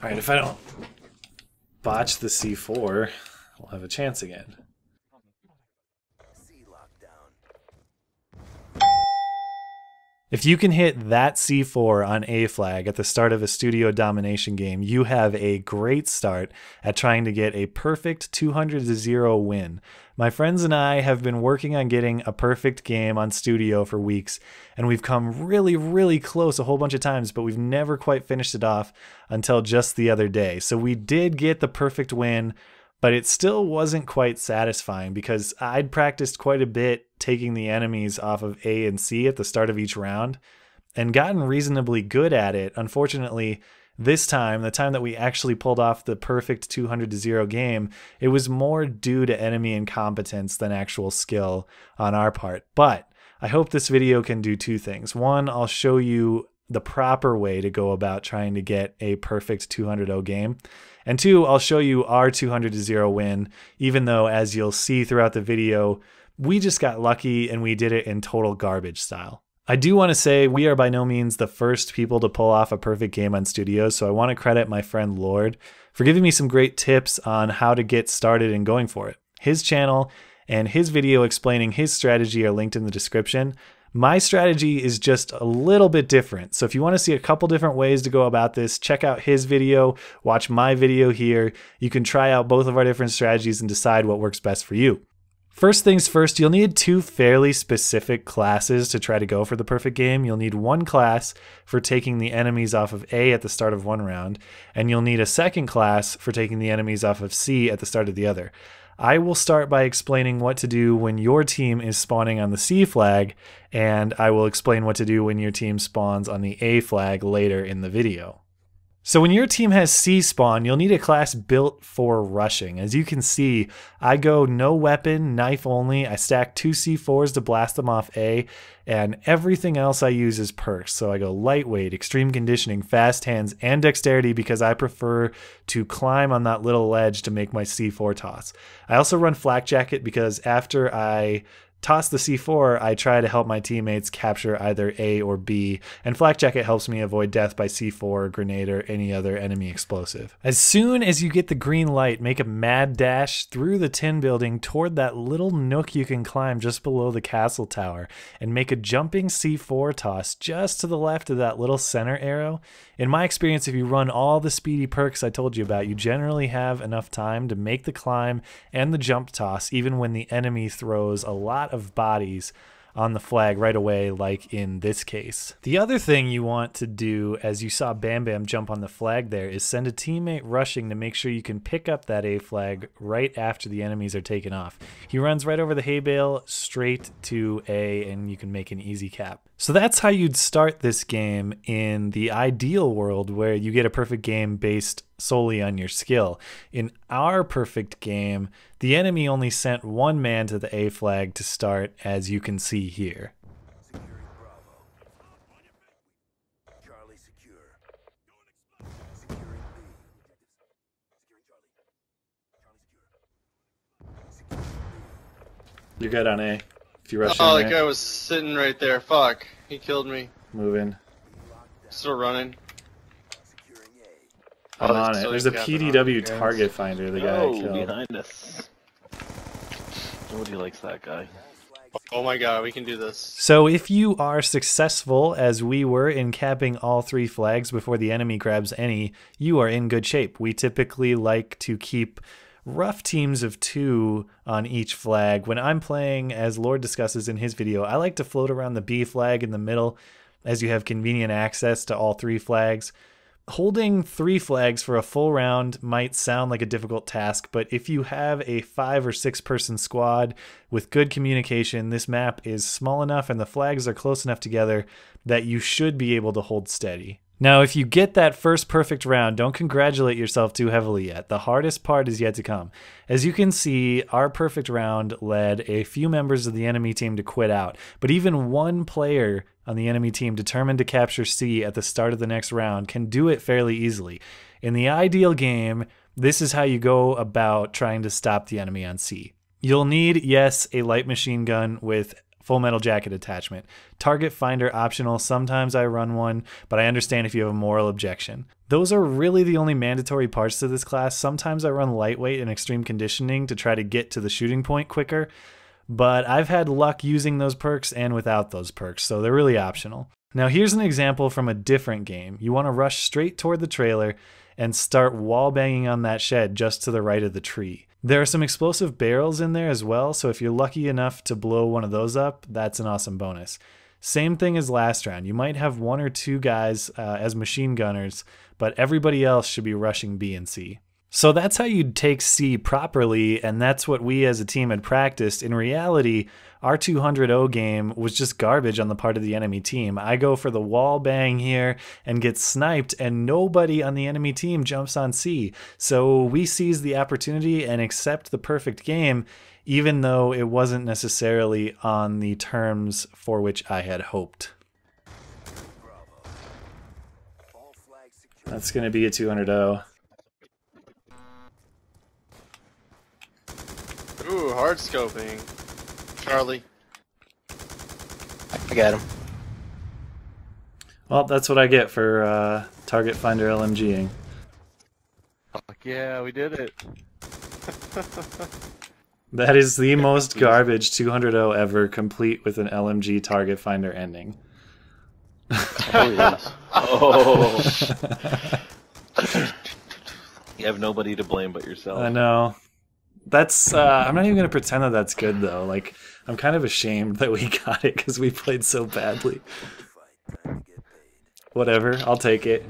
Alright, if I don't botch the C4, we'll have a chance again. If you can hit that C4 on A flag at the start of a studio domination game, you have a great start at trying to get a perfect 200-0 win. My friends and I have been working on getting a perfect game on studio for weeks, and we've come really close a whole bunch of times, but we've never quite finished it off until just the other day. So we did get the perfect win, but it still wasn't quite satisfying because I'd practiced quite a bit taking the enemies off of A and C at the start of each round and gotten reasonably good at it. Unfortunately, this time, the time that we actually pulled off the perfect 200-0 game, it was more due to enemy incompetence than actual skill on our part. But I hope this video can do two things. One, I'll show you the proper way to go about trying to get a perfect 200-0 game. And two, I'll show you our 200-0 win, even though, as you'll see throughout the video, we just got lucky and we did it in total garbage style. I do want to say we are by no means the first people to pull off a perfect game on studios, so I want to credit my friend Lord for giving me some great tips on how to get started and going for it. His channel and his video explaining his strategy are linked in the description. My strategy is just a little bit different. So if you want to see a couple different ways to go about this, check out his video, watch my video here. You can try out both of our different strategies and decide what works best for you. First things first, you'll need two fairly specific classes to try to go for the perfect game. You'll need one class for taking the enemies off of A at the start of one round, and you'll need a second class for taking the enemies off of C at the start of the other. I will start by explaining what to do when your team is spawning on the C flag, and I will explain what to do when your team spawns on the A flag later in the video. So when your team has C spawn, you'll need a class built for rushing. As you can see, I go no weapon, knife only. I stack two C4s to blast them off A, and everything else I use is perks. So I go lightweight, extreme conditioning, fast hands, and dexterity because I prefer to climb on that little ledge to make my C4 toss. I also run flak jacket because after I toss the C4, I try to help my teammates capture either A or B, and Flak Jacket helps me avoid death by C4, grenade, or any other enemy explosive. As soon as you get the green light, make a mad dash through the tin building toward that little nook you can climb just below the castle tower, and make a jumping C4 toss just to the left of that little center arrow. In my experience, if you run all the speedy perks I told you about, you generally have enough time to make the climb and the jump toss even when the enemy throws a lot of bodies on the flag right away, like in this case. The other thing you want to do, as you saw Bam Bam jump on the flag there, is send a teammate rushing to make sure you can pick up that A flag right after the enemies are taken off. He runs right over the hay bale straight to A, and you can make an easy cap. So that's how you'd start this game in the ideal world where you get a perfect game based solely on your skill. In our perfect game, the enemy only sent one man to the A flag to start, as you can see here. You're good on A. If you rush in the there. guy was sitting right there. Fuck. He killed me. Moving. Still running. I'm on it. There's a PDW target finder the guy killed. Behind us. Nobody likes that guy. Oh my god, we can do this. So if you are successful, as we were, in capping all three flags before the enemy grabs any, you are in good shape. We typically like to keep rough teams of 2 on each flag. When I'm playing, as Lord discusses in his video, I like to float around the B flag in the middle, as you have convenient access to all 3 flags. Holding 3 flags for a full round might sound like a difficult task, but if you have a 5 or 6 person squad with good communication, this map is small enough and the flags are close enough together that you should be able to hold steady. Now, if you get that first perfect round, don't congratulate yourself too heavily yet. The hardest part is yet to come. As you can see, our perfect round led a few members of the enemy team to quit out, but even one player on the enemy team determined to capture C at the start of the next round can do it fairly easily. In the ideal game, this is how you go about trying to stop the enemy on C. You'll need, yes, a light machine gun with Full Metal Jacket attachment. Target finder optional. Sometimes I run one, but I understand if you have a moral objection. Those are really the only mandatory parts to this class. Sometimes I run lightweight and extreme conditioning to try to get to the shooting point quicker, but I've had luck using those perks and without those perks, so they're really optional. Now here's an example from a different game. You want to rush straight toward the trailer and start wall banging on that shed just to the right of the tree. There are some explosive barrels in there as well, so if you're lucky enough to blow one of those up, that's an awesome bonus. Same thing as last round. You might have 1 or 2 guys as machine gunners, but everybody else should be rushing B and C. So that's how you'd take C properly, and that's what we as a team had practiced. In reality, our 200-0 game was just garbage on the part of the enemy team. I go for the wall bang here and get sniped, and nobody on the enemy team jumps on C. So we seize the opportunity and accept the perfect game, even though it wasn't necessarily on the terms for which I had hoped. That's going to be a 200-0. Ooh, hard scoping. Charlie. I got him. Well, that's what I get for target finder LMGing. Fuck yeah, we did it. That is the most garbage 200-0 ever, complete with an LMG target finder ending. Oh yes. Oh. You have nobody to blame but yourself. I know. That's I'm not even gonna pretend that that's good though. Like, I'm kind of ashamed that we got it because we played so badly. Whatever, I'll take it.